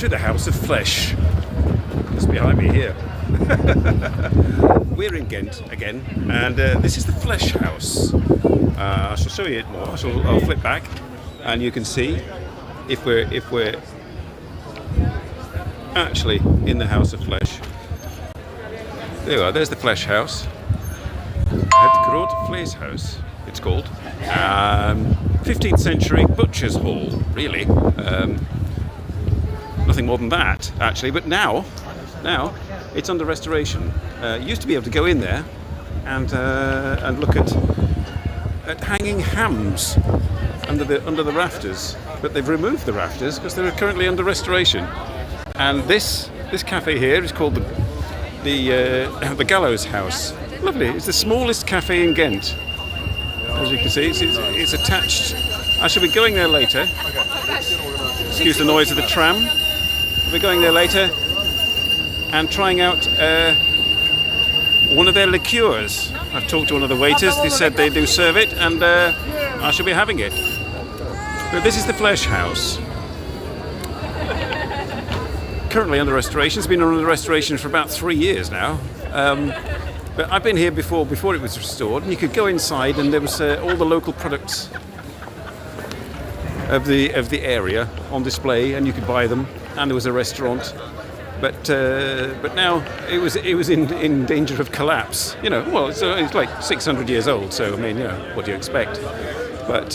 to the House of Flesh. Just behind me here. We're in Ghent again, and this is the Flesh House. I shall show you it more. I'll flip back, and you can see if we're actually in the House of Flesh. There you are. There's the Flesh House. Het Groot Vleeshuis, it's called. 15th century butcher's hall, really. Nothing more than that, actually. But now it's under restoration. You used to be able to go in there and look at hanging hams under the rafters, but they've removed the rafters because they're currently under restoration. And this cafe here is called the Gallows House. Lovely. It's the smallest cafe in Ghent. As you can see, it's attached. I shall be going there later. Excuse the noise of the tram. We'll be going there later and trying out one of their liqueurs. I've talked to one of the waiters. They said they do serve it, and I shall be having it. But this is the Flesh House. Currently under restoration. It's been under restoration for about 3 years now. But I've been here before it was restored, and you could go inside, and there was all the local products of the area on display, and you could buy them. And there was a restaurant, but now it was in danger of collapse. You know, well, it's like 600 years old, so I mean, you know, what do you expect? But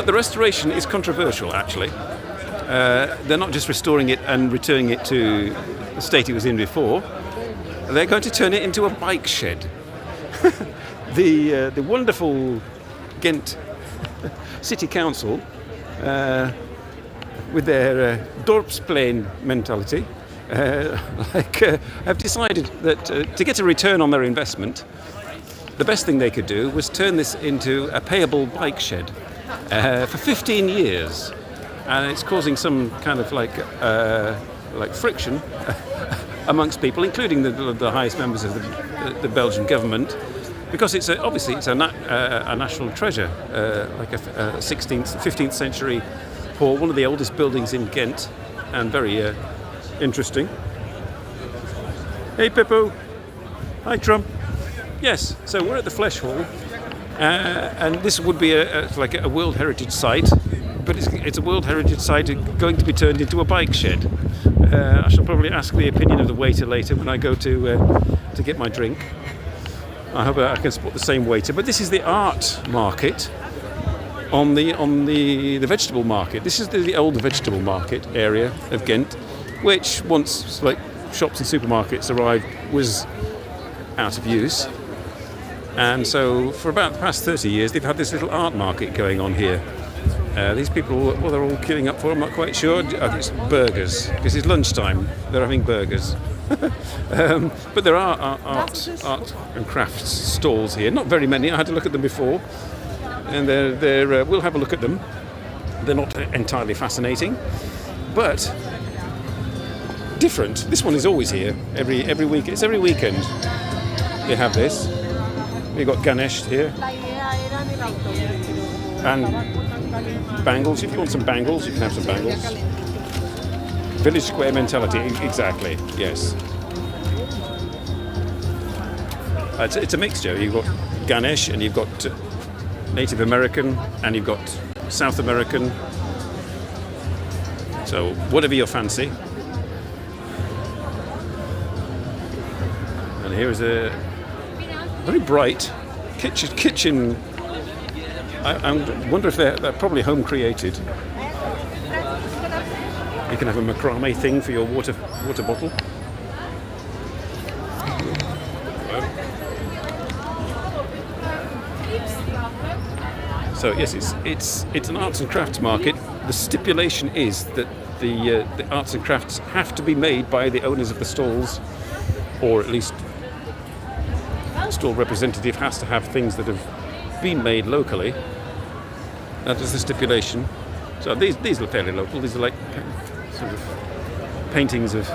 the restoration is controversial, actually. They're not just restoring it and returning it to the state it was in before. They're going to turn it into a bike shed. The wonderful Ghent City Council, with their dorpsplein mentality, have decided that to get a return on their investment, the best thing they could do was turn this into a payable bike shed for 15 years. And it's causing some kind of like friction amongst people, including the highest members of the Belgian government, because it's obviously a national treasure, like a 15th century hall, one of the oldest buildings in Ghent, and very interesting. Hey Pippo, hi Trump. Yes, so we're at the Flesh Hall, and this would be like a World Heritage Site. But it's a World Heritage Site going to be turned into a bike shed. I shall probably ask the opinion of the waiter later when I go to get my drink. I hope I can spot the same waiter. But this is the art market on the vegetable market. This is the old vegetable market area of Ghent, which once like shops and supermarkets arrived was out of use. And so for about the past 30 years they've had this little art market going on here. These people, what they're all queuing up for, I'm not quite sure. I think it's burgers, because it's lunchtime. They're having burgers. But there are art and crafts stalls here. Not very many. I had to look at them before, and we'll have a look at them. They're not entirely fascinating, but different. This one is always here every week. It's every weekend. They have this. We've got Ganesh here, and bangles. If you want some bangles, you can have some bangles. Village square mentality, exactly. Yes. It's a mixture. You've got Ganesh, and you've got Native American, and you've got South American. So whatever your fancy. And here is a very bright kitchen. I wonder if they're probably home created. You can have a macrame thing for your water bottle. So yes, it's an arts and crafts market. The stipulation is that the arts and crafts have to be made by the owners of the stalls, or at least the stall representative has to have things that have been made locally. That is the stipulation. So these are fairly local. These are like sort of paintings of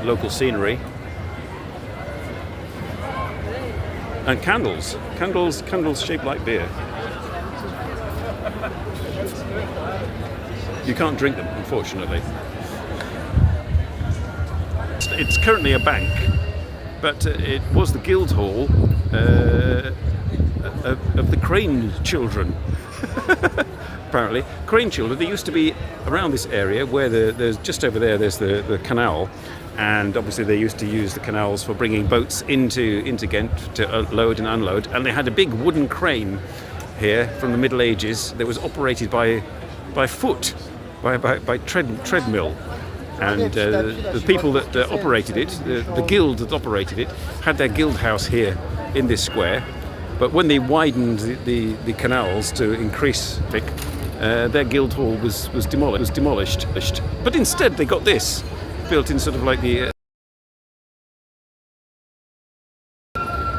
local scenery. And candles shaped like beer. You can't drink them, unfortunately. It's currently a bank, but it was the Guildhall of the Crane children. Apparently, Crane children. They used to be around this area where there's just over there. There's the canal, and obviously they used to use the canals for bringing boats into Ghent to load and unload. And they had a big wooden crane here from the Middle Ages that was operated by foot, by treadmill. And the people that operated it, the guild that operated it, had their guild house here in this square. But when they widened the canals to increase traffic, their guild hall was demolished. But instead they got this, built in sort of like the...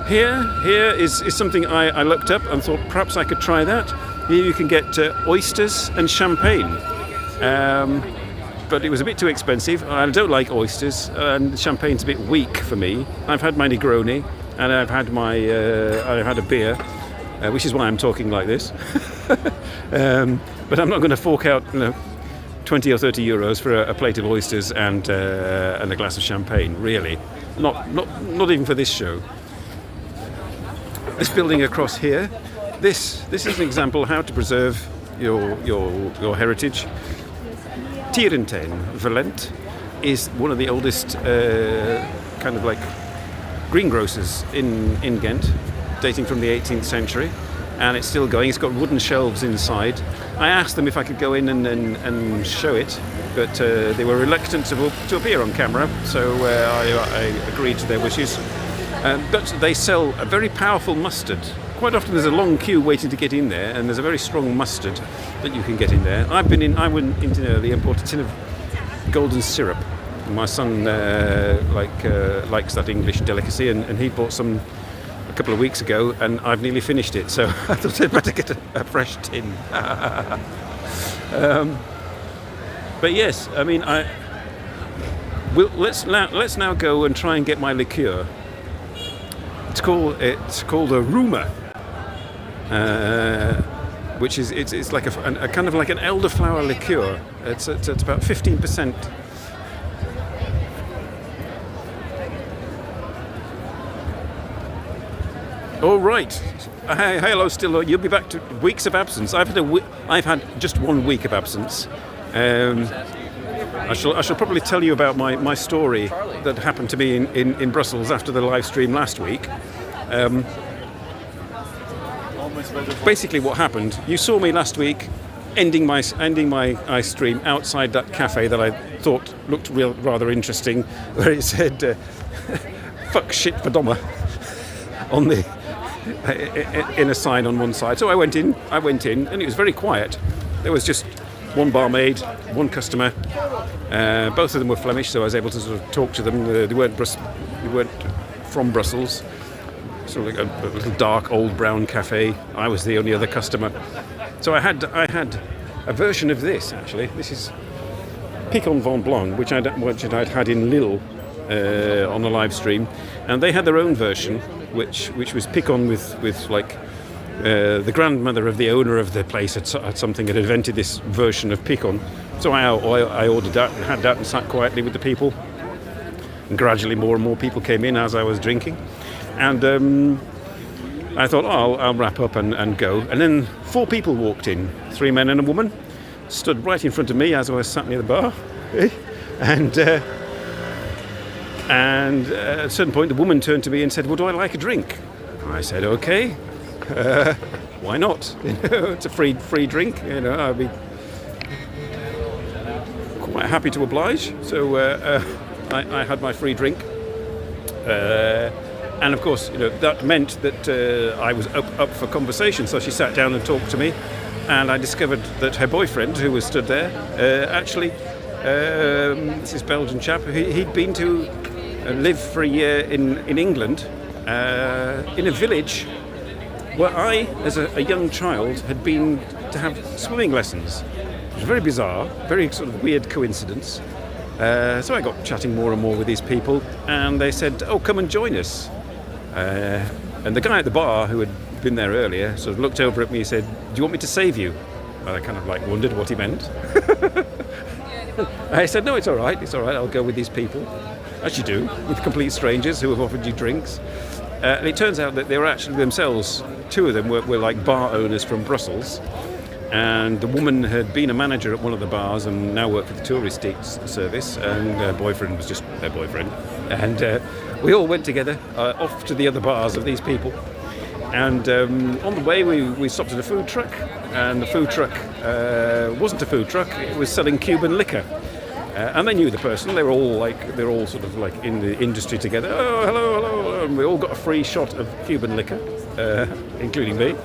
Here is something I looked up and thought perhaps I could try that. Here you can get oysters and champagne. But it was a bit too expensive. I don't like oysters, and champagne's a bit weak for me. I've had my Negroni, and I've had a beer, which is why I'm talking like this. But I'm not going to fork out 20 or 30 euros for a plate of oysters and a glass of champagne. Really, not even for this show. This building across here, this is an example of how to preserve your heritage. Tierentein Valent is one of the oldest kind of like greengrocers in Ghent, dating from the 18th century, and it's still going. It's got wooden shelves inside. I asked them if I could go in and show it, but they were reluctant to appear on camera, so I agreed to their wishes. But they sell a very powerful mustard. Quite often there's a long queue waiting to get in there, and there's a very strong mustard that you can get in there. I went into the imported tin of golden syrup. My son likes that English delicacy, and he bought some a couple of weeks ago, and I've nearly finished it, so I thought I'd better get a fresh tin. But yes, I mean, let's now go and try and get my liqueur. It's called a Ruma, which is it's like a kind of like an elderflower liqueur. It's about 15%. All right. Hey, hello, Stilo. You'll be back to weeks of absence. I've had just 1 week of absence. I shall probably tell you about my story that happened to me in Brussels after the live stream last week. Basically, what happened? You saw me last week ending my stream outside that cafe that I thought looked rather interesting, where it said "fuck shit Padoma" on in a sign on one side. So I went in, and it was very quiet. There was just one barmaid, one customer. Both of them were Flemish, so I was able to sort of talk to them. They weren't from Brussels. Sort of like a little dark old brown cafe. I was the only other customer. So I had a version of this actually. This is Picon Vin Blanc, which I'd had in Lille on the live stream, and they had their own version, which was Picon with like. The grandmother of the owner of the place had invented this version of Picon. So I ordered that and had that and sat quietly with the people. And gradually more and more people came in as I was drinking. And I thought, I'll wrap up and go. And then 4 people walked in, 3 men and a woman, stood right in front of me as I was sat near the bar. And at a certain point the woman turned to me and said, "Well, do I like a drink?" I said, "Okay. Why not? It's a free drink. I'd be quite happy to oblige." So I had my free drink, and of course, that meant that I was up for conversation. So she sat down and talked to me, and I discovered that her boyfriend, who was stood there, actually, this Belgian chap, he'd been to live for a year in England, in a village where I, as a young child, had been to have swimming lessons. It was very bizarre, very sort of weird coincidence. So I got chatting more and more with these people, and they said, "Oh, come and join us." And the guy at the bar, who had been there earlier, sort of looked over at me and said, "Do you want me to save you?" I kind of like wondered what he meant. I said, no, it's all right, I'll go with these people. As you do, with complete strangers who have offered you drinks. And it turns out that they were actually themselves, two of them were like bar owners from Brussels. And the woman had been a manager at one of the bars and now worked for the tourist service, and her boyfriend was just their boyfriend. And we all went together off to the other bars of these people. And on the way we stopped at a food truck, and the food truck wasn't a food truck, it was selling Cuban liquor. And they knew the person, they're all sort of like in the industry together. Oh, hello, and we all got a free shot of Cuban liquor, including me.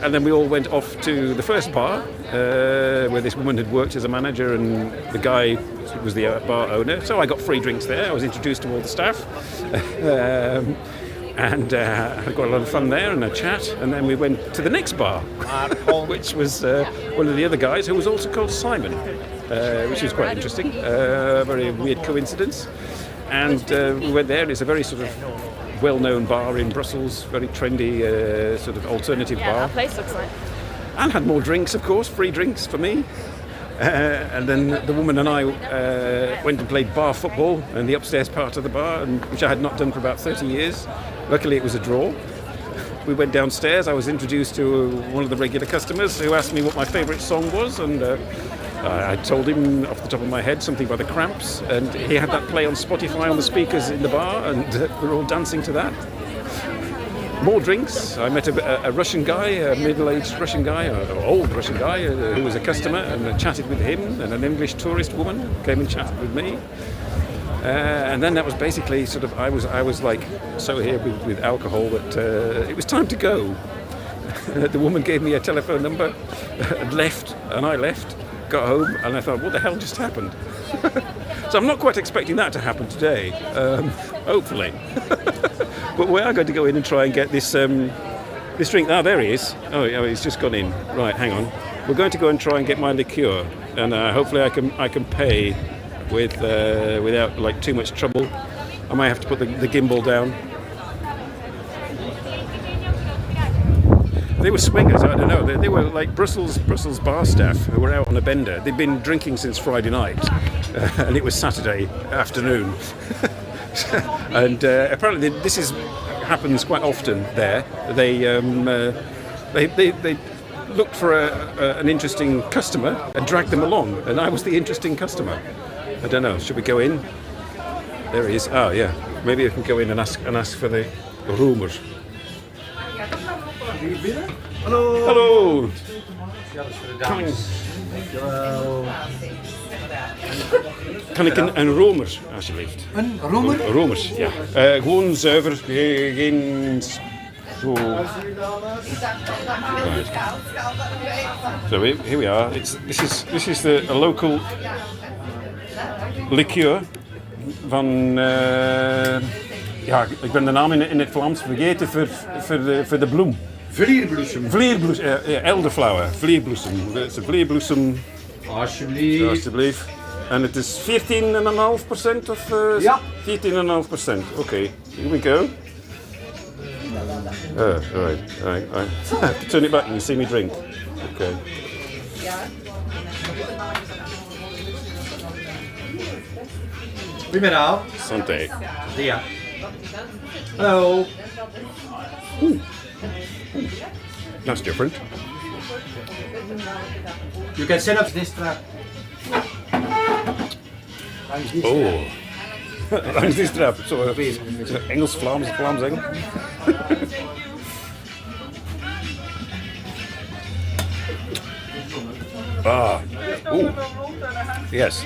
And then we all went off to the first bar, where this woman had worked as a manager and the guy was the bar owner. So I got free drinks there, I was introduced to all the staff. And I got a lot of fun there and a chat, and then we went to the next bar, which was one of the other guys who was also called Simon, which was quite interesting, a very weird coincidence. And we went there, and it's a very sort of well-known bar in Brussels, very trendy sort of alternative bar. Yeah, that place looks like. And had more drinks, of course, free drinks for me. And then the woman and I went and played bar football in the upstairs part of the bar, which I had not done for about 30 years. Luckily it was a draw. We went downstairs, I was introduced to one of the regular customers who asked me what my favourite song was, and I told him off the top of my head something by the Cramps, and he had that play on Spotify on the speakers in the bar, and we were all dancing to that. More drinks. I met a Russian guy, a middle-aged Russian guy, an old Russian guy who was a customer, and I chatted with him, and an English tourist woman came and chatted with me. And then that was basically sort of, I was like so here with alcohol that it was time to go. The woman gave me a telephone number, and left, and I left, got home, and I thought, what the hell just happened? So I'm not quite expecting that to happen today, hopefully. But we are going to go in and try and get this this drink. Ah, there he is. Oh, he's just gone in. Right, hang on. We're going to go and try and get my liqueur, and hopefully I can pay without like too much trouble. I might have to put the gimbal down. They were swingers. I don't know. They were like Brussels bar staff who were out on a bender. They'd been drinking since Friday night, and it was Saturday afternoon. And apparently this happens quite often there. They looked for an interesting customer and dragged them along, and I was the interesting customer. I don't know. Should we go in? There he is. Oh yeah. Maybe I can go in and ask for the roomers. Hallo. Hallo. Ja, dat is voor de dames. Kan ik een romer, alsjeblieft? Een romer? Romers, ja. Gewoon zuiver, geen zo. Right. So here we are. This is a local liqueur van. Ja, ik ben de naam in het Vlaams vergeten voor de bloem. Vlierbloesem. Vlierbloesem, elderflower, vlierbloesem. Het is een vlierbloesem. Alsjeblieft. Alsjeblieft. En het is 14,5% of? Ja. 14,5%. Okay, here we go. Right. I have to turn it back and you see me drink. Okay. Goedemiddag. Santé. Ja. Hello. That's different. You can set up this trap. Oh. Langs die strap. Zo, Engels, Vlaams, Engels. Ooh. Yes.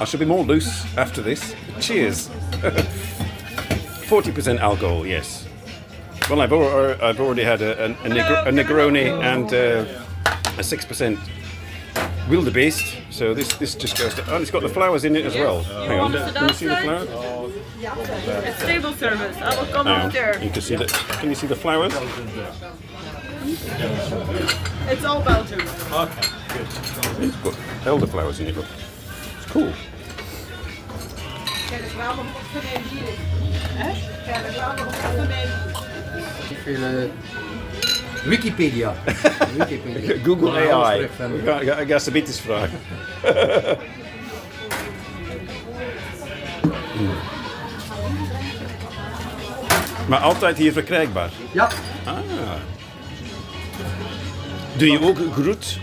I should be more loose after this. Cheers. 40% alcohol. Yes. Well, I've already had a Negroni and a 6% wildebeest. So this just goes to, and it's got the flowers in it as well. Hang on, can you see the flowers? It's table service. I will come Hang on. after. You can see that. Can you see the flowers? It's all Belgium. Okay, good. It's got elderflowers in it. Look, it's cool. Wikipedia. Wikipedia. Google Ja, AI. alles terug, Ik ga ze bietjes vragen. Maar altijd hier verkrijgbaar. Ja. Doe je ook groet?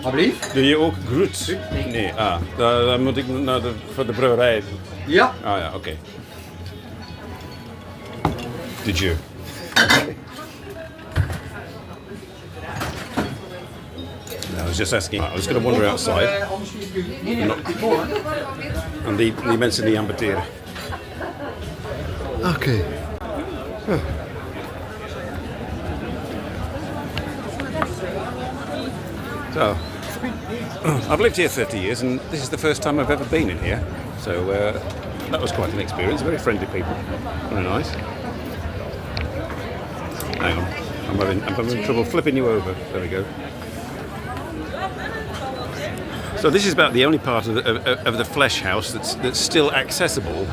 Alsjeblieft. Doe je ook groet? Nee. Nee, dan moet ik naar voor de brouwerij. Ja. Ah ja, oké. Did you? I was just asking. I was going to wander outside. En die mensen niet ambeteren. Okay. So, I've lived here 30 years, and this is the first time I've ever been in here. So that was quite an experience. Very friendly people, very nice. Hang on, I'm having trouble flipping you over. There we go. So this is about the only part of the flesh house that's still accessible.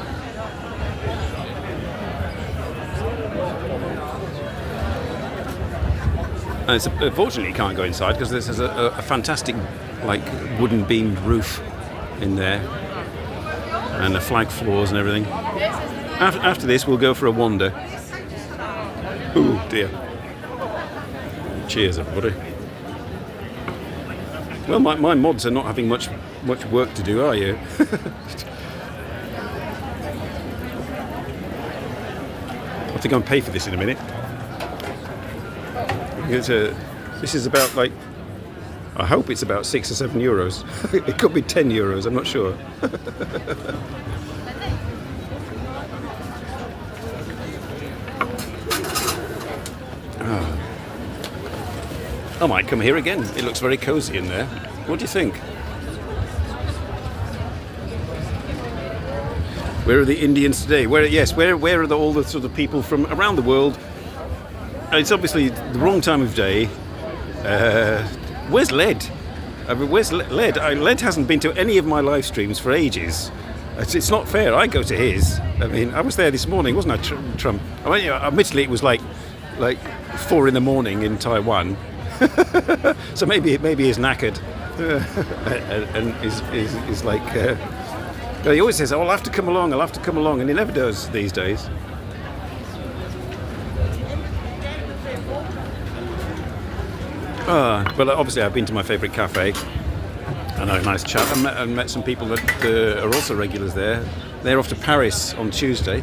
And unfortunately, you can't go inside because there's a fantastic, like, wooden beamed roof in there, and the flag floors and everything. After this, we'll go for a wander. Oh dear! Cheers, everybody. Well, my mods are not having much work to do, are you? I'll have to go and pay for this in a minute. This is about, like, I hope it's about 6 or 7 euros. It could be 10 euros, I'm not sure. I might come here again. It looks very cosy in there. What do you think? Where are the Indians today? Where are all the sort of people from around the world? It's obviously the wrong time of day. Where's Led? I mean, where's Led? Led hasn't been to any of my live streams for ages. It's not fair. I go to his. I mean, I was there this morning, wasn't I, Trump? I mean, admittedly, it was like 4 in the morning in Taiwan. So maybe he's knackered, and is like. He always says, "Oh, I'll have to come along," and he never does these days. But obviously I've been to my favourite cafe and had a nice chat. I met some people that are also regulars there. They're off to Paris on Tuesday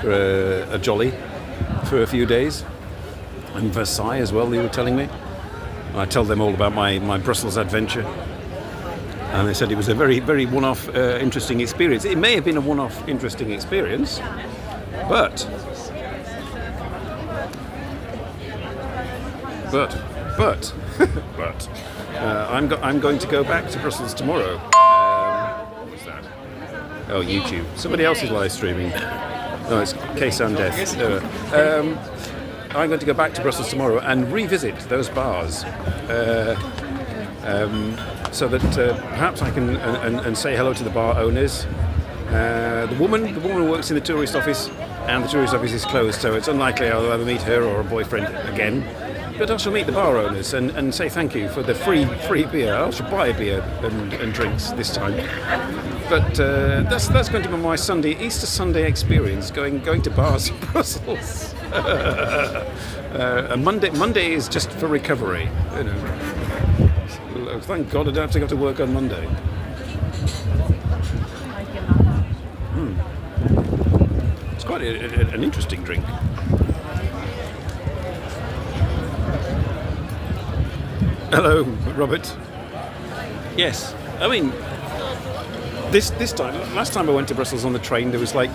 for a jolly for a few days. And Versailles as well, they were telling me. I tell them all about my Brussels adventure. And they said it was a very, very one-off interesting experience. It may have been a one-off interesting experience, but I'm going to go back to Brussels tomorrow. What was that? Oh, YouTube. Somebody else is live streaming. No, it's Case and Death. I'm going to go back to Brussels tomorrow and revisit those bars, so that perhaps I can and say hello to the bar owners. The woman works in the tourist office, and the tourist office is closed, so it's unlikely I'll ever meet her or a boyfriend again. But I shall meet the bar owners and say thank you for the free beer. I shall buy beer and drinks this time. But that's going to be my Easter Sunday experience, going to bars in Brussels. Monday is just for recovery, you know. Thank God I don't have to go to work on Monday. It's quite an interesting drink. Hello, Robert. Yes, I mean, this time, last time I went to Brussels on the train, there was like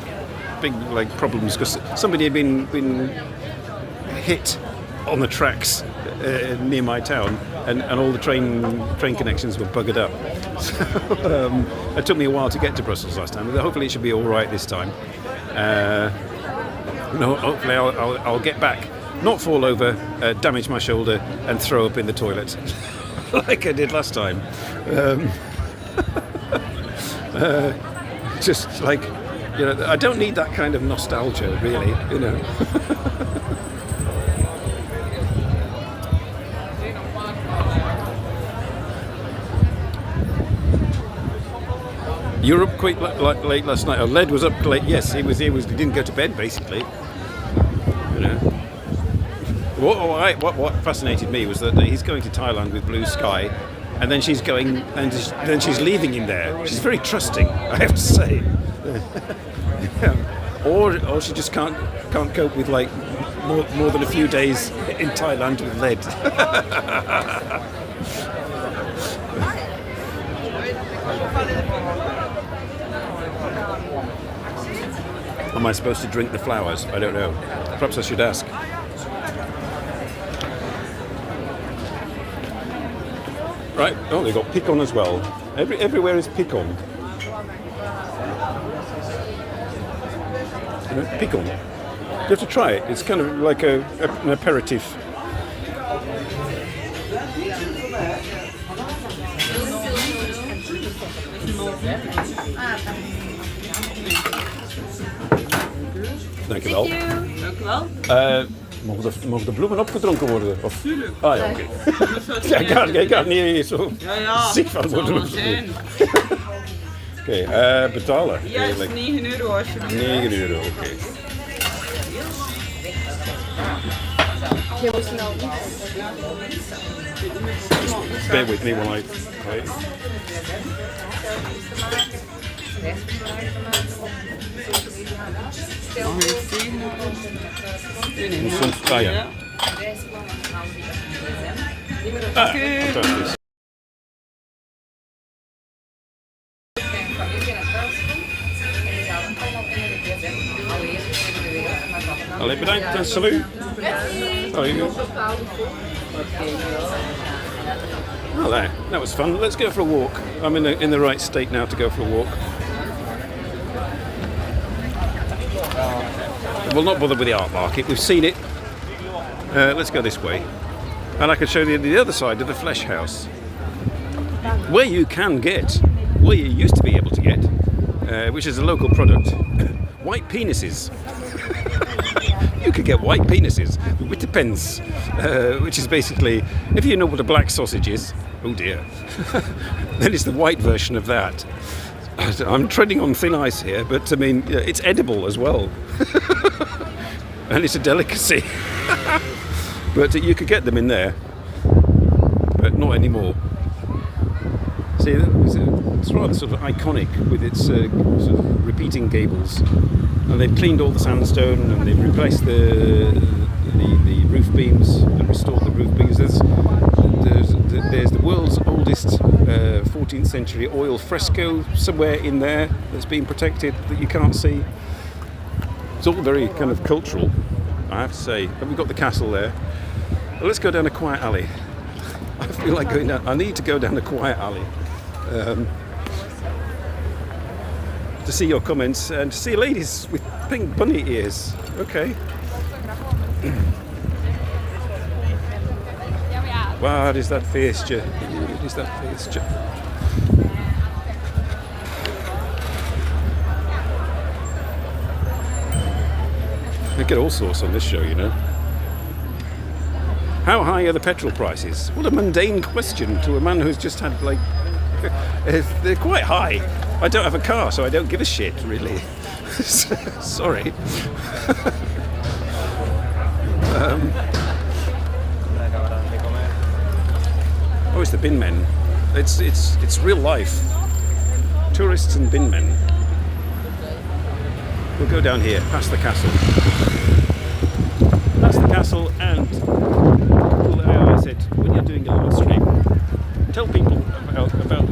big problems because somebody had been hit on the tracks near my town, and all the train connections were buggered up. So it took me a while to get to Brussels last time. Hopefully, it should be all right this time. Hopefully, I'll get back. Not fall over, damage my shoulder, and throw up in the toilet, like I did last time. Just like, I don't need that kind of nostalgia, really, You were up quite late last night. Oh, Led was up late. Yes, he was. He didn't go to bed basically. You know. What fascinated me was that he's going to Thailand with Blue Sky, and then she's going, and then she's leaving him there. She's very trusting, I have to say. Or she just can't cope with like more than a few days in Thailand with Led. Am I supposed to drink the flowers? I don't know. Perhaps I should ask. Right. Oh, they got pecan as well. Everywhere is pecan. Pecan. You have to try it. It's kind of like an aperitif. Dank je wel. Dank u wel. Mogen de bloemen opgedronken worden? Of? Ah ja, oké. Ik ga niet zo ziek van worden. Oké, betalen. Ja, het is 9 euro alsjeblieft. 9 euro, oké. Bear with me while I... Ah ja. Ah, fantastisch. Allee, bedankt en salut. Oh, well, there. That was fun. Let's go for a walk. I'm in the right state now to go for a walk. We'll not bother with the art market. We've seen it. Let's go this way, and I can show you the other side of the Flesh House, where you can get, where you used to be able to get, which is a local product, white penises. You could get white penises, it depends, which is basically, if you know what a black sausage is, oh dear, then it's the white version of that. I'm treading on thin ice here, but I mean, it's edible as well. And it's a delicacy. But you could get them in there, but not anymore. See, it's rather sort of iconic with its sort of repeating gables. And they've cleaned all the sandstone and they've replaced the roof beams and restored the roof beams. There's the world's oldest 14th century oil fresco somewhere in there that's been protected that you can't see. It's all very kind of cultural, I have to say. And we've got the castle there. Well, let's go down a quiet alley. I feel like going down. I need to go down a quiet alley to see your comments and to see ladies with pink bunny ears. Okay. Waar is dat feestje? Waar is dat feestje? They get all sorts on this show, you know. How high are the petrol prices? What a mundane question to a man who's just had, like... They're quite high. I don't have a car, so I don't give a shit, really. Sorry. Oh, it's the bin men. It's real life. Tourists and bin men. We'll go down here, past the castle. Past the castle, and I said, when you're doing a live stream, tell people about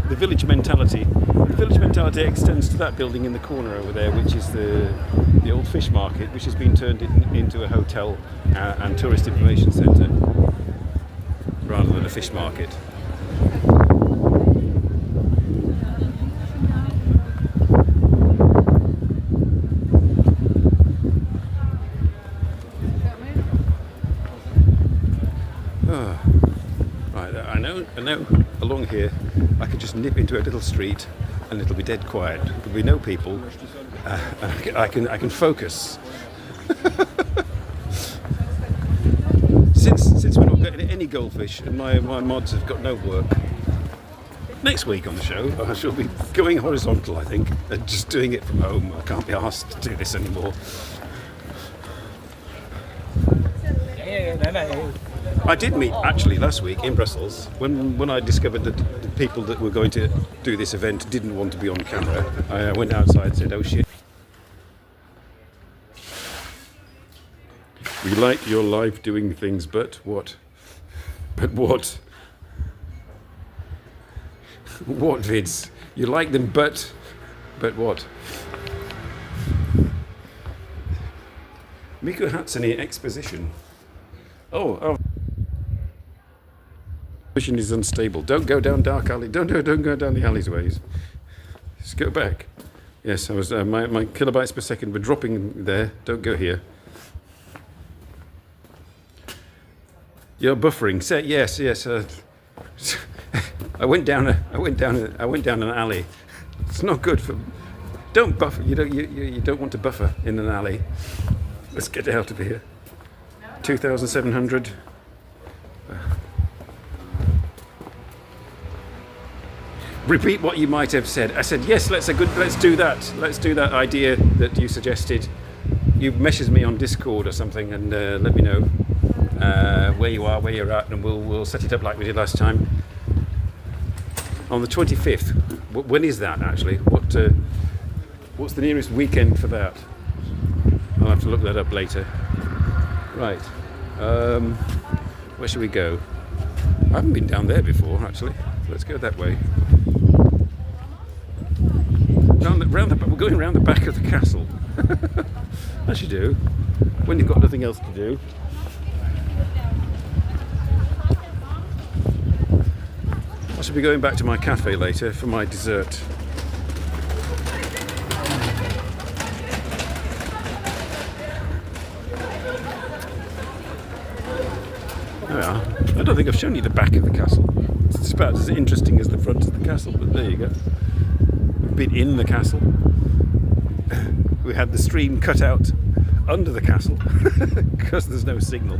the village mentality. The village mentality extends to that building in the corner over there, which is the old fish market, which has been turned into a hotel and tourist information centre, rather than a fish market. I know along here I could just nip into a little street and it'll be dead quiet. There'll be no people. I can focus. Since we're not getting any goldfish and my mods have got no work, Next week on the show, I shall be going horizontal, I think, and just doing it from home. I can't be asked to do this anymore. I did meet, actually, last week in Brussels, when I discovered that the people that were going to do this event didn't want to be on camera. I went outside and said, oh shit. We like your live doing things, but what? But what? What vids? You like them, but what? Mikko Hatsani exposition. Oh. Vision is unstable. Don't go down dark alley. Don't go down the alleyways. Just go back. Yes, I was. My kilobytes per second were dropping there. Don't go here. You're buffering. Yes. I went down an alley. It's not good for. Don't buffer. You don't want to buffer in an alley. Let's get out of here. 2,700. Repeat what you might have said. I said yes. Let's do that. Let's do that idea that you suggested. You message me on Discord or something and let me know where you are, where you're at, and we'll set it up like we did last time. On the 25th. When is that actually? What's the nearest weekend for that? I'll have to look that up later. Right. Where should we go? I haven't been down there before, actually. Let's go that way. We're going around the back of the castle. As you do, when you've got nothing else to do. I should be going back to my cafe later for my dessert. There we are. I don't think I've shown you the back of the castle. It's about as interesting as the front of the castle, but there you go. We've been in the castle. We had the stream cut out under the castle because there's no signal.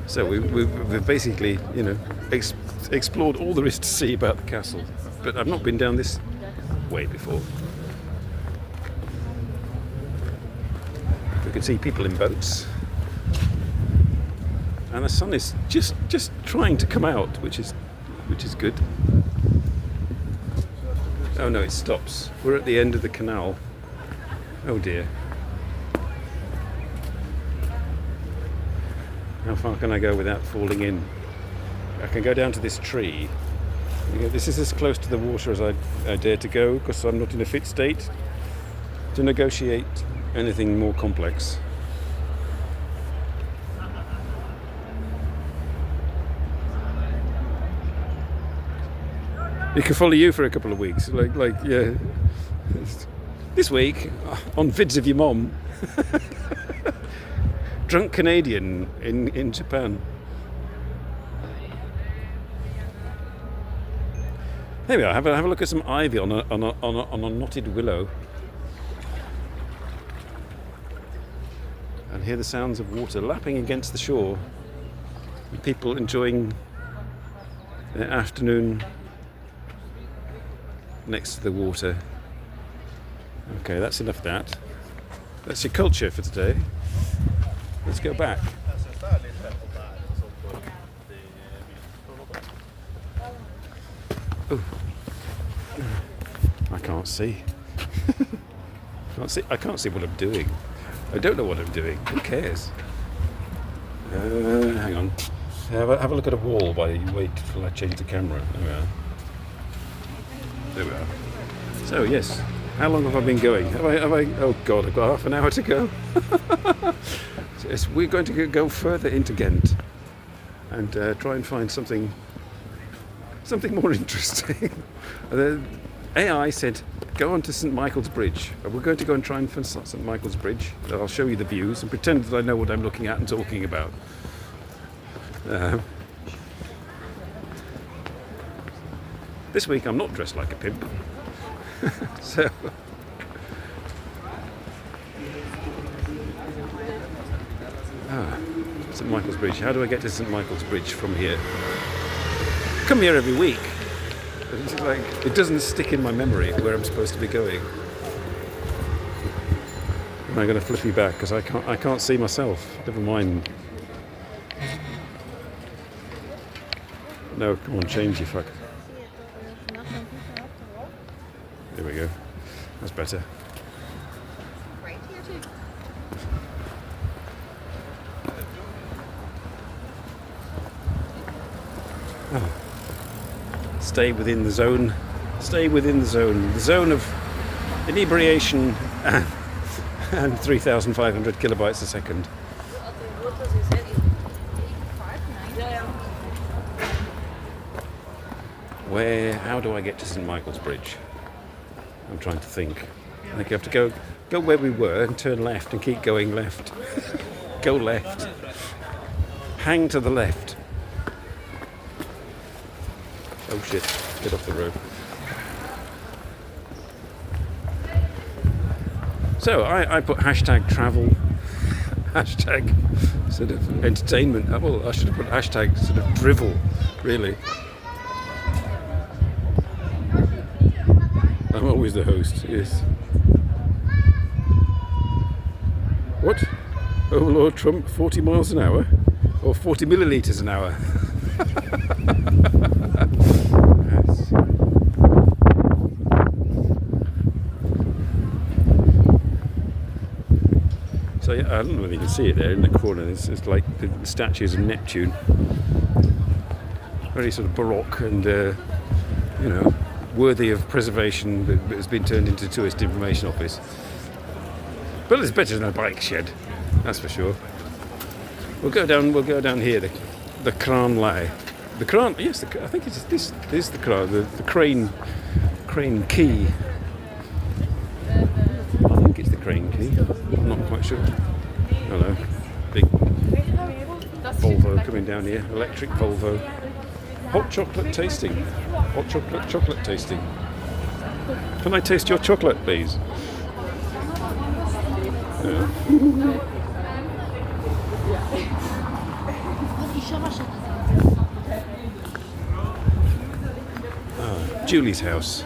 So we've basically, explored all there is to see about the castle. But I've not been down this way before. We can see people in boats. And the sun is just trying to come out, which is good. Oh no, it stops. We're at the end of the canal. Oh dear. How far can I go without falling in? I can go down to this tree. This is as close to the water as I dare to go because I'm not in a fit state to negotiate anything more complex. It can follow you for a couple of weeks, yeah. This week on Vids of Your Mom, drunk Canadian in Japan. There we are. Have a look at some ivy on a knotted willow, and hear the sounds of water lapping against the shore, and people enjoying their afternoon next to the water. Okay, that's enough of that. That's your culture for today. Let's go back. Oh, I can't see. I can't see what I'm doing. I don't know what I'm doing. Who cares? Hang on. Have a look at a wall while you wait till I change the camera. There we are. There we are. So yes, how long have I been going? Have I? Oh God, I've got half an hour to go. So yes, we're going to go further into Ghent and try and find something more interesting. The AI said, go on to St. Michael's Bridge. We're going to go and try and find St. Michael's Bridge. I'll show you the views and pretend that I know what I'm looking at and talking about. This week I'm not dressed like a pimp. So St Michael's Bridge. How do I get to St Michael's Bridge from here? I come here every week. But it's like, it doesn't stick in my memory where I'm supposed to be going. Am I going to flip you back? Because I can't see myself. Never mind. No, come on, change you fuck. There we go. That's better. Oh. Stay within the zone. Stay within the zone. The zone of inebriation and 3,500 kilobytes a second. How do I get to St Michael's Bridge? I'm trying to think. I think you have to go where we were and turn left and keep going left. Go left. Hang to the left. Oh shit, get off the road. So I put hashtag travel, hashtag sort of entertainment. Well, I should have put hashtag sort of drivel, really. I'm always the host, yes. What? Overlord Trump 40 miles an hour? Or 40 millilitres an hour? Yes. So yeah, I don't know if you can see it there in the corner. It's like the statues of Neptune. Very sort of baroque and, you know, worthy of preservation, but has been turned into a tourist information office. But it's better than a bike shed, that's for sure. We'll go down here, the Crane Lai. The Crane, yes, I think it's this is the Crane, the Crane Quay. I think it's the Crane Quay. I'm not quite sure. Hello, big Volvo coming down here, electric Volvo. Hot chocolate tasting. Hot chocolate tasting. Can I taste your chocolate, please? Julie's house.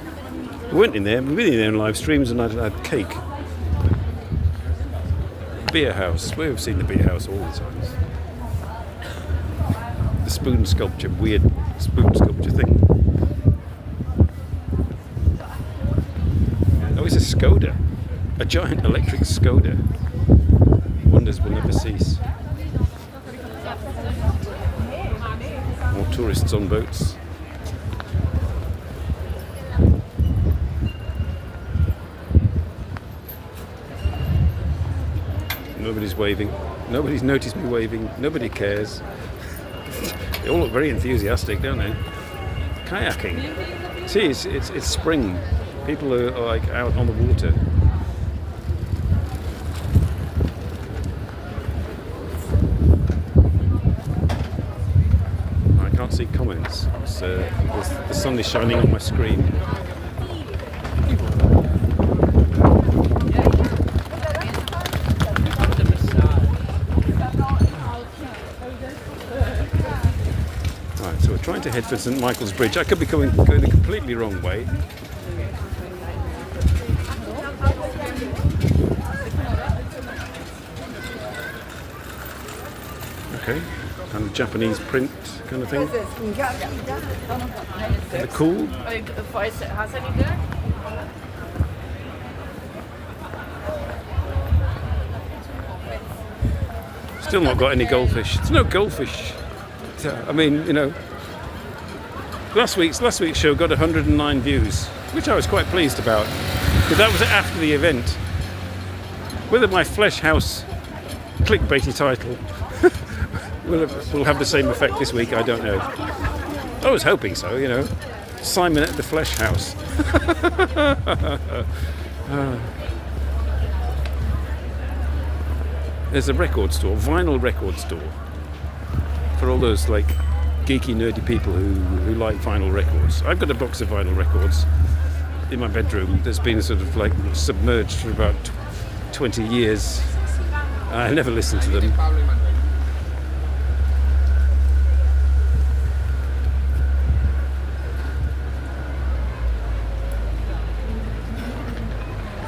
We went in there, we've been in there in live streams and I had cake. Beer house. We've seen the beer house all the time. The spoon sculpture, weird spoon sculpture thing. Oh, it's a Skoda. A giant electric Skoda. Wonders will never cease. More tourists on boats. Nobody's waving. Nobody's noticed me waving. Nobody cares. They all look very enthusiastic, don't they? Kayaking. See, it's spring. People are like out on the water. I can't see comments. The sun is shining on my screen. So we're trying to head for St Michael's Bridge. I could be going the completely wrong way. Okay, kind of Japanese print kind of thing. They're cool. Still not got any goldfish. There's no goldfish. I mean, you know, last week's show got 109 views, which I was quite pleased about, because that was after the event. Whether my Flesh House clickbaity title will have the same effect this week, I don't know. I was hoping so, you know. Simon at the Flesh House. There's a record store, vinyl record store, for all those like geeky, nerdy people who like vinyl records. I've got a box of vinyl records in my bedroom that's been sort of like submerged for about 20 years. I never listened to them.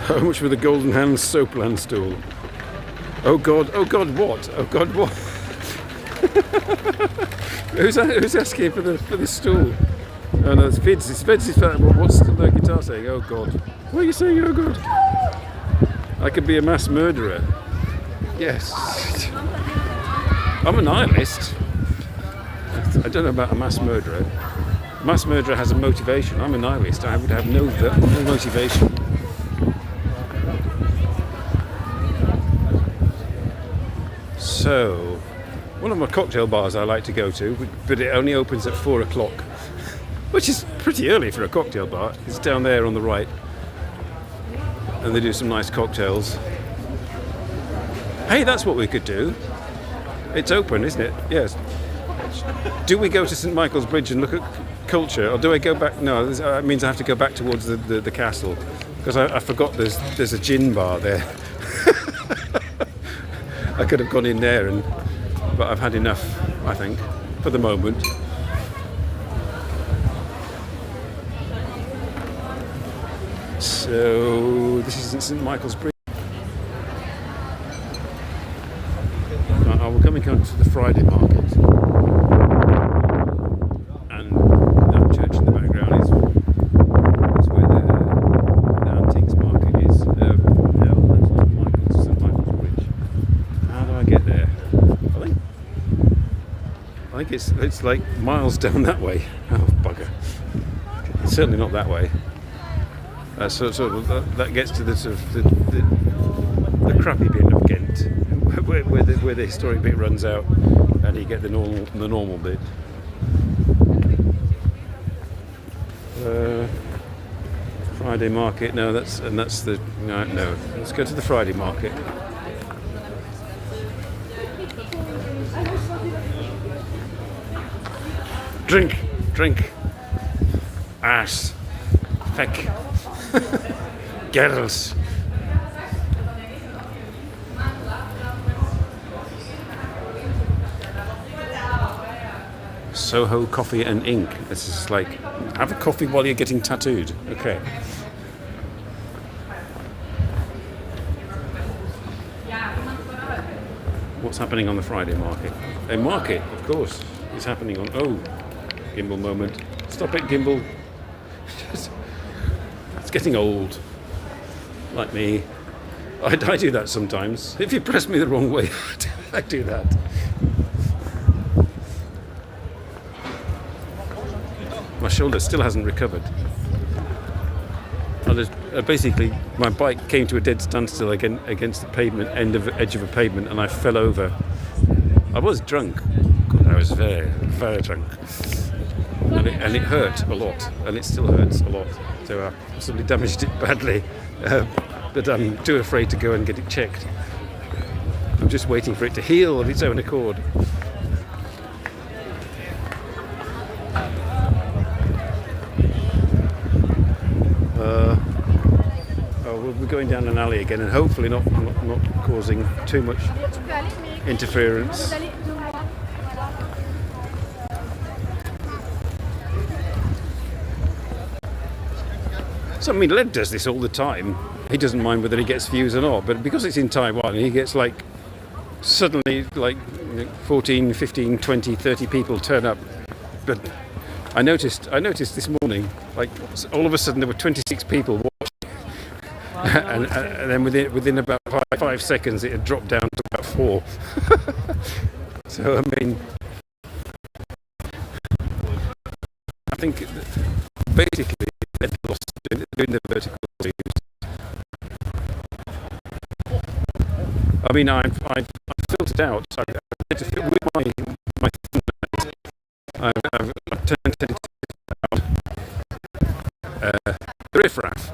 How much for the Golden Hands Soapland stool? Oh God, what? Oh God, what? who's asking for the stool? Oh no, it's Vids. It's Vids. What's the guitar saying? Oh God. What are you saying? Oh God. I could be a mass murderer. Yes. I'm a nihilist. I don't know about a mass murderer. Mass murderer has a motivation. I'm a nihilist. I would have no motivation. So, one of my cocktail bars I like to go to, but it only opens at 4 o'clock, which is pretty early for a cocktail bar. It's down there on the right, and they do some nice cocktails. Hey, that's what we could do. It's open, isn't it? Yes. Do we go to St Michael's Bridge and look at culture, or do I go back? No, that means I have to go back towards the castle, because I forgot there's a gin bar there. I could have gone in there, but I've had enough, I think, for the moment. So this is St Michael's Bridge. We're coming on to the Friday market, and that church in the background is where the antiques market is. No, that's not St Michael's Bridge. How do I get there? I think it's like miles down that way. Oh bugger! It's certainly not that way. That gets to the sort of the crappy bit of Ghent, where the historic bit runs out, and you get the normal bit. Friday market. No, that's the no. Let's go to the Friday market. Drink. Ass. Feck. Girls. Soho Coffee and Ink. This is like, have a coffee while you're getting tattooed. Okay. What's happening on the Friday market? A market, of course, is happening on... Oh, gimbal moment. Stop it, gimbal. It's getting old. Like me. I do that sometimes. If you press me the wrong way, I do that. My shoulder still hasn't recovered. Basically, my bike came to a dead standstill against the pavement, edge of a pavement, and I fell over. I was drunk. I was very, very drunk. And it hurt a lot, and it still hurts a lot. So I possibly damaged it badly, but I'm too afraid to go and get it checked. I'm just waiting for it to heal of its own accord. We'll be going down an alley again, and hopefully not causing too much interference. So I mean, Led does this all the time. He doesn't mind whether he gets views or not, but because it's in Taiwan, he gets suddenly 14, 15, 20, 30 people turn up. But I noticed this morning, all of a sudden there were 26 people watching. And then within about 5 seconds it had dropped down to about 4. So I mean, I think basically they've lost doing the vertical views. I mean, I filtered out. I had to with my I've turned it out the riffraff.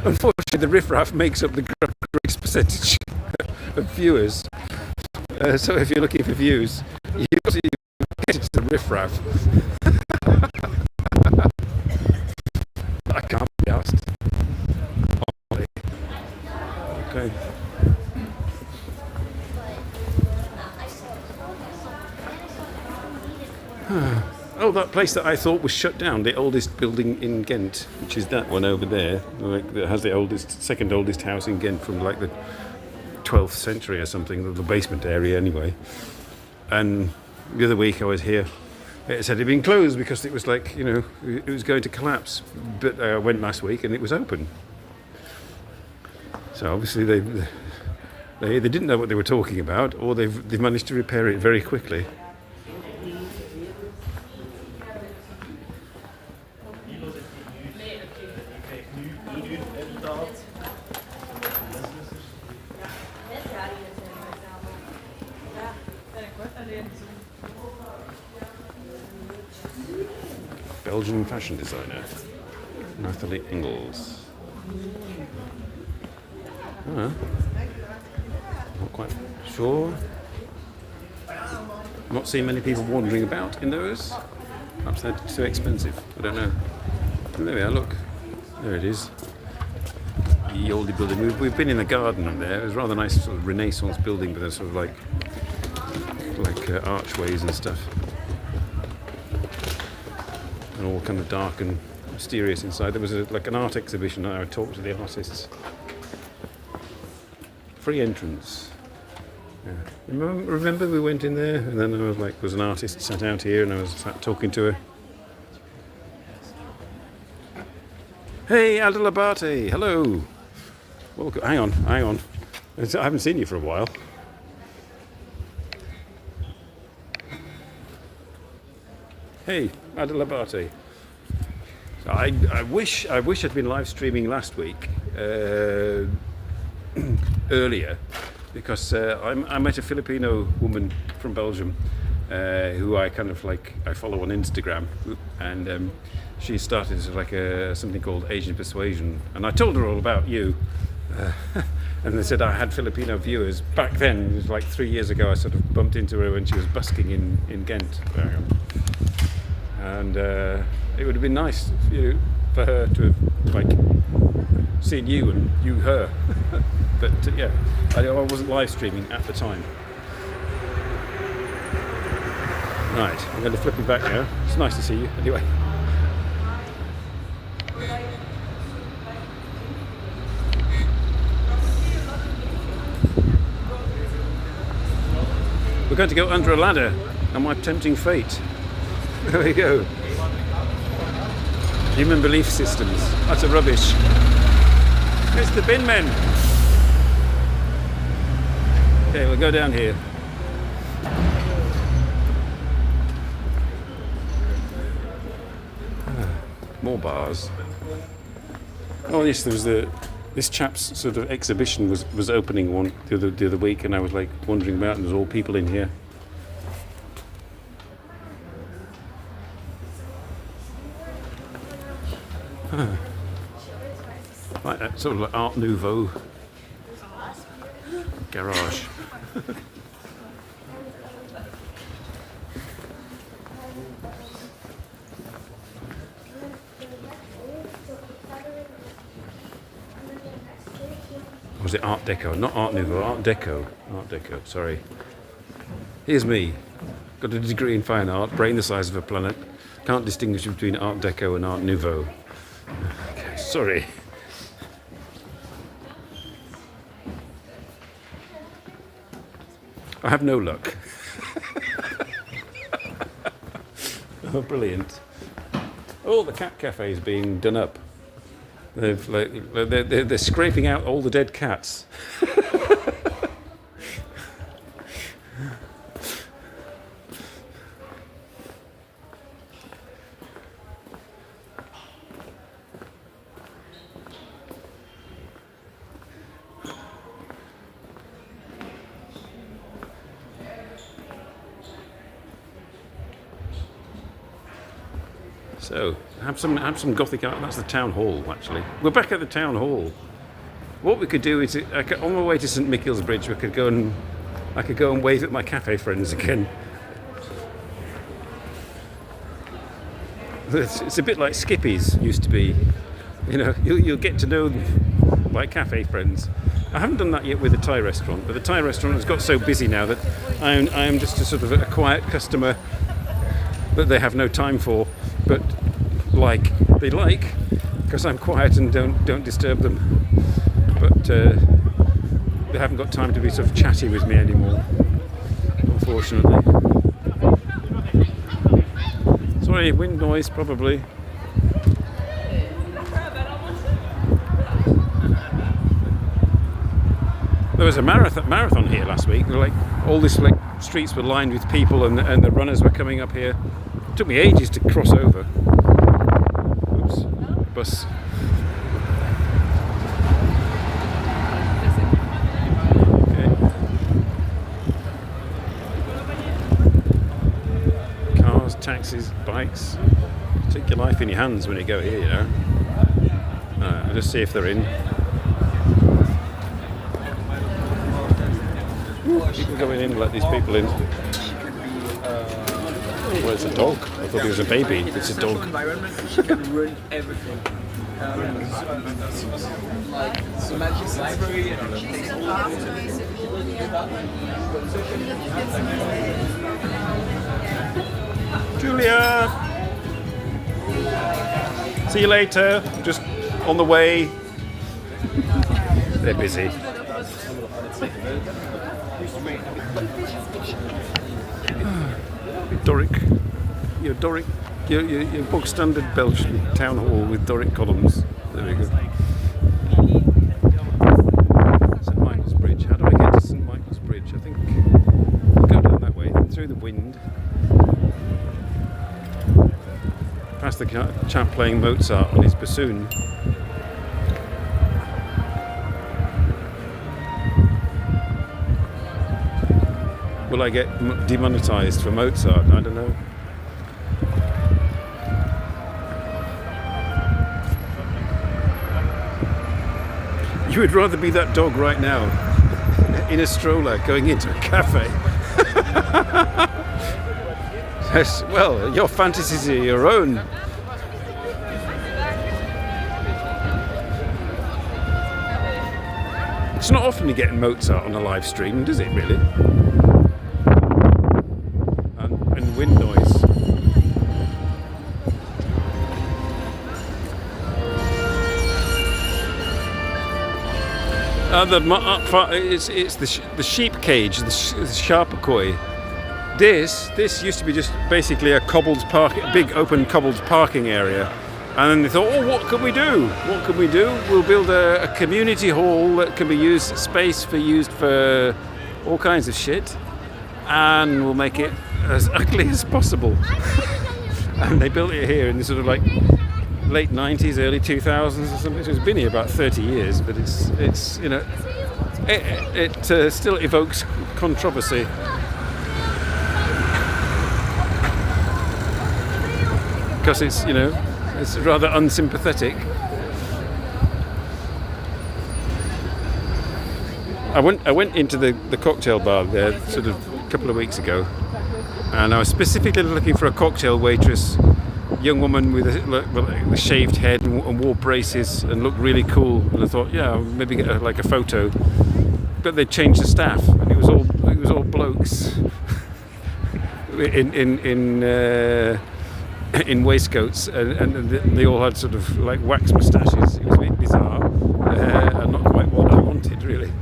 Unfortunately, the riffraff makes up the greatest percentage of viewers. So if you're looking for views, you get it to the riffraff. I can't be asked. Okay. Oh, that place that I thought was shut down, the oldest building in Ghent, which is that one over there, like, that has the second oldest house in Ghent from like the 12th century or something, the basement area anyway. And the other week I was here, it said it had been closed because it was like, it was going to collapse. But I went last week and it was open. So obviously they didn't know what they were talking about, or they've managed to repair it very quickly. Belgian fashion designer, Nathalie Engels. Not quite sure. Not seeing many people wandering about in those. Perhaps they're too expensive. I don't know. There we are, look. There it is. The oldie building. We've been in the garden there. It was a rather nice sort of Renaissance building, but there's sort of like archways and stuff. And all kind of dark and mysterious inside. There was like an art exhibition. I would talk to the artists. Free entrance. Yeah. Remember we went in there, and then I was like, was an artist sat out here, and I was sat talking to her. Hey, Adela Bate, hello. Well, hang on. I haven't seen you for a while. Hey, Adela Bate. I wish I'd been live streaming last week. Earlier, because I met a Filipino woman from Belgium who I kind of I follow on Instagram, and she started something called Asian Persuasion, and I told her all about you, and they said I had Filipino viewers back then. It was like 3 years ago. I sort of bumped into her when she was busking in Ghent, and it would have been nice for her to have seen you and you her. But yeah, I wasn't live streaming at the time. Right, I'm going to flip you back now. It's nice to see you anyway. We're going to go under a ladder, and my tempting fate. There we go. Human belief systems. Utter rubbish. It's the bin men. Okay, we'll go down here. More bars. Oh yes, there was this chap's sort of exhibition was opening the other week, and I was like wandering about, and there's all people in here. Like that sort of like Art Nouveau garage. Was it Art Deco? Not Art Nouveau, Art Deco. Art Deco, sorry. Here's me. Got a degree in fine art, brain the size of a planet. Can't distinguish between Art Deco and Art Nouveau. Okay, sorry. I have no luck. Oh, brilliant. Oh, the cat cafe is being done up. They're scraping out all the dead cats. So, have some Gothic art. That's the town hall, actually. We're back at the town hall. What we could do is, on my way to St Michael's Bridge, I could go and wave at my cafe friends again. It's a bit like Skippy's used to be. You'll get to know my cafe friends. I haven't done that yet with the Thai restaurant, but the Thai restaurant has got so busy now that I am just a sort of a quiet customer that they have no time for, but they like, because I'm quiet and don't disturb them. But they haven't got time to be sort of chatty with me anymore, unfortunately. Sorry, wind noise probably. There was a marathon here last week. Like all this streets were lined with people, and the runners were coming up here. It took me ages to cross over. Oops, bus. Okay. Cars, taxis, bikes. Take your life in your hands when you go here, you know. I'll just see if they're in. People going in, let these people in. Well, it's a dog. I thought he was a baby. It's a dog. Environment, she can run everything. Like semantic library and Julia! See you later. Just on the way. They're busy. Doric, your bog standard Belgian town hall with Doric columns. There we go. St Michael's Bridge. How do I get to St Michael's Bridge? I think I'll go down that way through the wind, past the chap playing Mozart on his bassoon. Will I get demonetized for Mozart? I don't know. You would rather be that dog right now, in a stroller, going into a cafe. Yes, well, your fantasies are your own. It's not often you get Mozart on a live stream, does it really? And wind noise. It's the sheep cage, the Schapenkooi. This used to be just basically a big open cobbled parking area, and then they thought, oh, what can we do? What can we do? We'll build a community hall that can be used for all kinds of shit, and we'll make it as ugly as possible. And they built it here in the sort of like late 90s, early 2000s or something. It's been here about 30 years, but it's you know, it still evokes controversy. Because it's, you know, it's rather unsympathetic. I went into the cocktail bar there sort of a couple of weeks ago, and I was specifically looking for a cocktail waitress, young woman with a shaved head and wore braces and looked really cool. And I thought, yeah, I'll maybe get a photo. But they changed the staff, and it was all blokes in waistcoats, and they all had sort of like wax moustaches. It was a bit bizarre, and not quite what I wanted, really.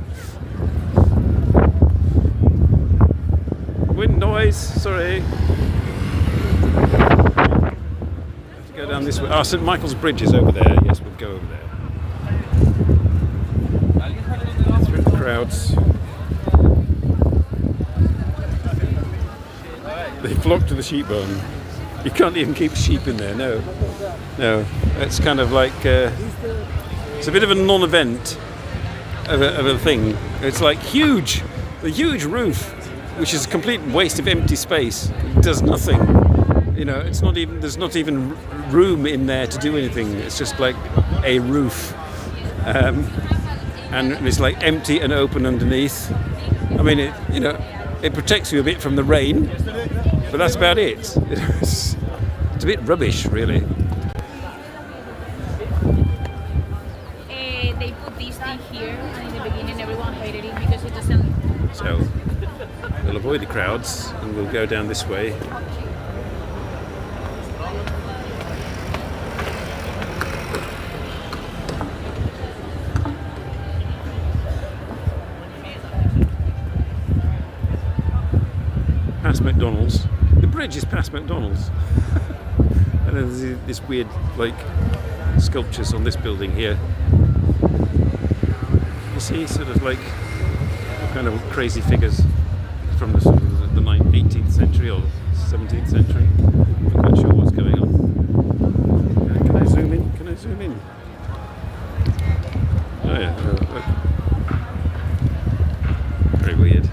Wind noise, sorry. Have to go down this way. Oh, St Michael's Bridge is over there. Yes, we'll go over there. Through the crowds. They flock to the sheep barn. You can't even keep sheep in there, no. It's kind of like, it's a bit of a non-event of a thing. It's like the huge roof, which is a complete waste of empty space. It does nothing. You know, there's not even room in there to do anything. It's just like a roof. And it's like empty and open underneath. I mean, it protects you a bit from the rain, but that's about it. It's a bit rubbish, really. They put this thing here, and in the beginning everyone hated it because it doesn't... So we'll avoid the crowds and we'll go down this way. past McDonald's. The bridge is past McDonald's. And then there's this weird, like, sculptures on this building here. You see, sort of like kind of crazy figures from the sort of the 18th century or 17th century. I'm not quite sure what's going on. Can I zoom in? Can I zoom in? Oh yeah. Look. Very weird.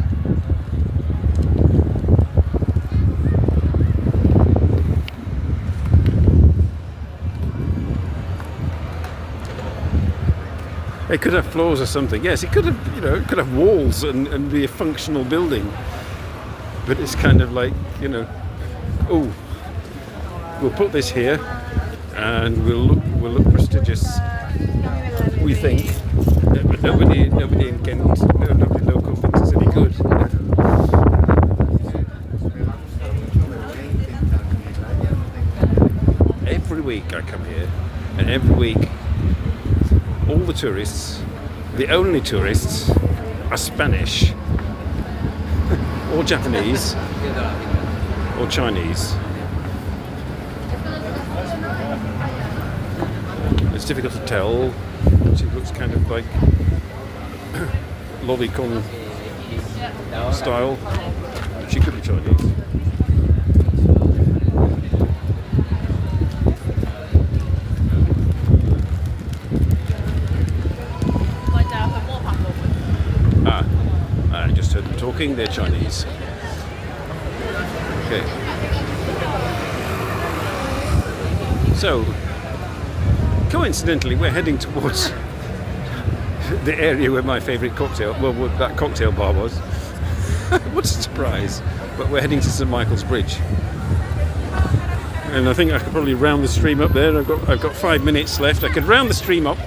It could have floors or something. Yes, it could have, you know, it could have walls and be a functional building. But it's kind of like, you know, oh, we'll put this here and we'll look prestigious. We think, but nobody in Kent, nobody local thinks it's any good. Every week I come here, and every week all the tourists, the only tourists, are Spanish or Japanese or Chinese. It's difficult to tell. She looks kind of like lolicon style. She could be Chinese. I just heard them talking. They're Chinese. Okay. So, coincidentally, we're heading towards the area where my favourite cocktail, well, where that cocktail bar was. What a surprise! But we're heading to St Michael's Bridge, and I think I could probably round the stream up there. I've got 5 minutes left. I could round the stream up.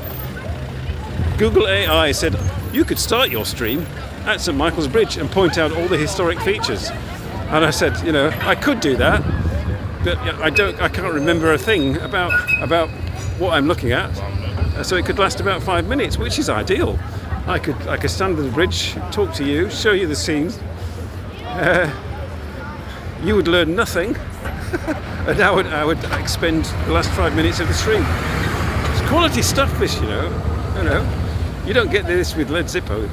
Google AI said you could start your stream at St Michael's Bridge and point out all the historic features, and I said, you know, I could do that, but I can't remember a thing about what I'm looking at. So it could last about 5 minutes, which is ideal. I could stand at the bridge, talk to you, show you the scenes. You would learn nothing, and I would expend the last 5 minutes of the stream. It's quality stuff, this, you know. You know, you don't get this with Led Zippo.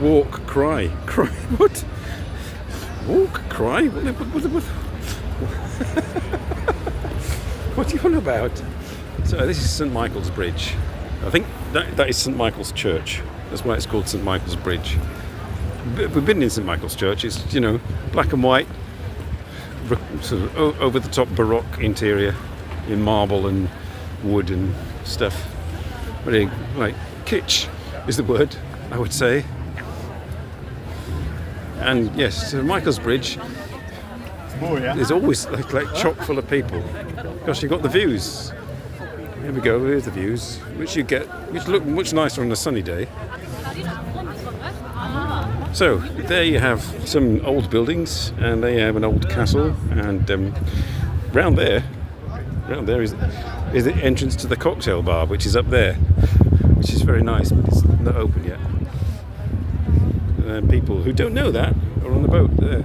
Walk, cry, what? Walk, cry? What are you on about? So this is St Michael's Bridge. I think that is St Michael's Church. That's why it's called St Michael's Bridge. We've been in St Michael's Church. It's, you know, black and white, sort of over the top Baroque interior in marble and wood and stuff. Very, like, kitsch is the word, I would say. And yes, St Michael's Bridge is always like chock full of people. Gosh, you've got the views. Here we go, here's the views, which look much nicer on a sunny day. So, there you have some old buildings, and they have an old castle, and round there is the entrance to the cocktail bar, which is up there, which is very nice, but it's not open yet. And people who don't know that are on the boat there.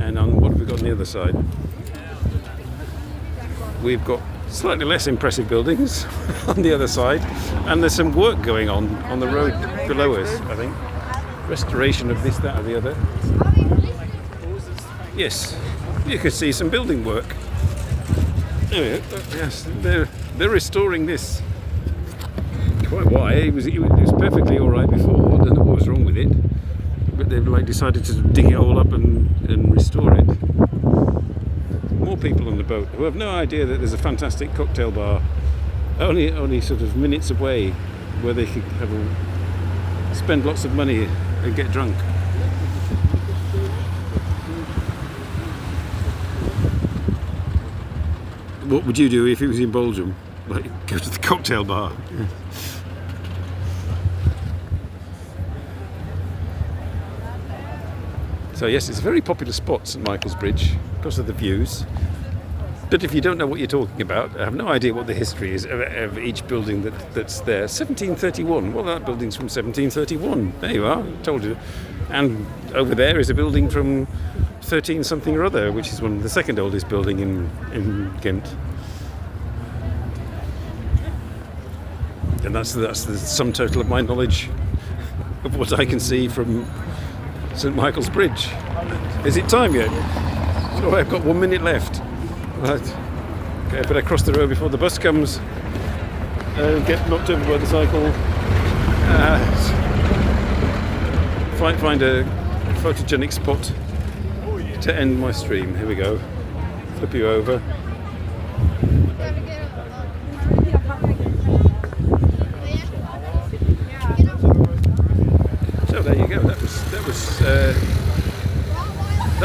And on what have we got on the other side? We've got slightly less impressive buildings on the other side, and there's some work going on the road below us, I think. Restoration of this, that, or the other. Yes, you can see some building work. Anyway, yes, they're restoring this. Quite why it was perfectly all right before. I don't know what was wrong with it, but they've decided to dig it all up and restore it. More people on the boat who have no idea that there's a fantastic cocktail bar only sort of minutes away, where they could spend lots of money and get drunk. What would you do if it was in Belgium? Like, go to the cocktail bar. Yeah. So yes, it's a very popular spot, St Michael's Bridge, because of the views. But if you don't know what you're talking about, I have no idea what the history is of each building that's there. 1731. Well, that building's from 1731. There you are. Told you. And over there is a building from 13 something or other, which is the second oldest building in Ghent. And that's the sum total of my knowledge of what I can see from St Michael's Bridge. Is it time yet? Oh, I've got 1 minute left. Right. Okay, but I cross the road before the bus comes and get knocked over by the cycle. Find a photogenic spot to end my stream. Here we go. Flip you over. So there you go. That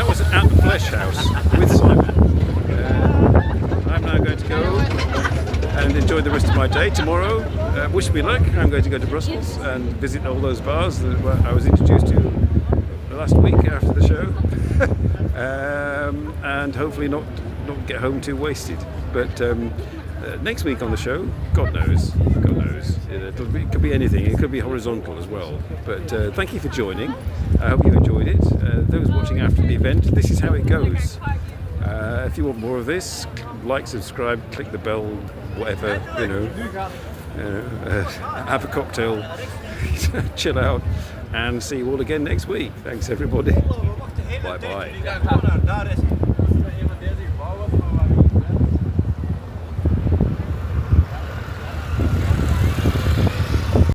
was at the Flesh House with Simon. I'm now going to go and enjoy the rest of my day. Tomorrow, wish me luck. I'm going to go to Brussels and visit all those bars that I was introduced to last week after the show, and hopefully not get home too wasted. But next week on the show, God knows. It could be anything. It could be horizontal as well. But thank you for joining. I hope you enjoyed it. Those watching after the event, this is how it goes. If you want more of this, like, subscribe, click the bell, whatever, have a cocktail, chill out, and see you all again next week. Thanks everybody. Bye bye.